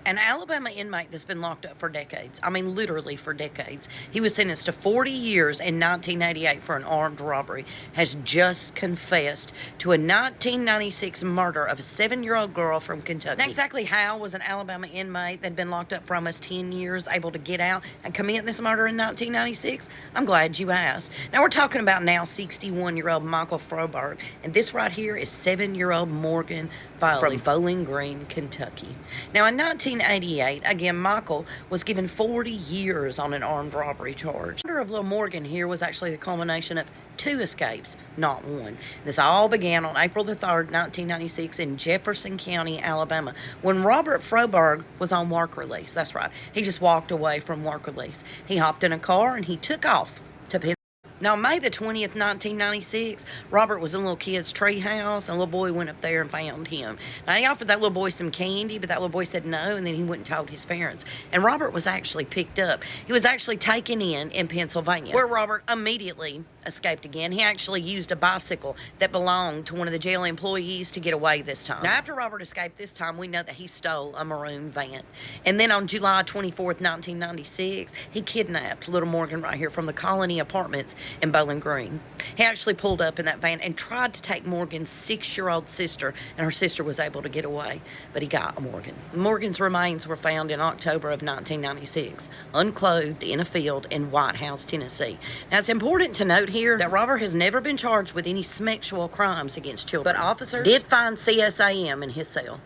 An Alabama inmate that's been locked up for decades. I mean, literally for decades. He was sentenced to 40 years in 1988 for an armed robbery, has just confessed to a 1996 murder of a 7-year-old girl from Kentucky. Now, exactly how was an Alabama inmate that had been locked up for almost 10 years able to get out and commit this murder in 1996? I'm glad you asked. Now, we're talking about now 61-year-old Michael Froberg, and this right here is 7-year-old Morgan Foley from Bowling Green, Kentucky. Now, in 1988, again, Michael was given 40 years on an armed robbery charge. The murder of little Morgan here was actually the culmination of 2 escapes, not one. This all began on April the 3rd, 1996 in Jefferson County, Alabama, when Robert Froberg was on work release. That's right. He just walked away from work release. He hopped in a car and he took off to Pittsburgh. Now, on May the 20th, 1996, Robert was in a little kid's tree house, and a little boy went up there and found him. Now, he offered that little boy some candy, but that little boy said no, and then he went and told his parents. And Robert was actually picked up. He was actually taken in Pennsylvania, where Robert immediately escaped again. He actually used a bicycle that belonged to one of the jail employees to get away this time. Now, after Robert escaped this time, we know that he stole a maroon van. And then on July 24th, 1996, he kidnapped little Morgan right here from the Colony Apartments in Bowling Green. He actually pulled up in that van and tried to take Morgan's 6-year-old sister, and her sister was able to get away, but he got Morgan. Morgan's remains were found in October of 1996, unclothed in a field in White House, Tennessee. Now, it's important to note here that Robert has never been charged with any sexual crimes against children, but officers did find CSAM in his cell.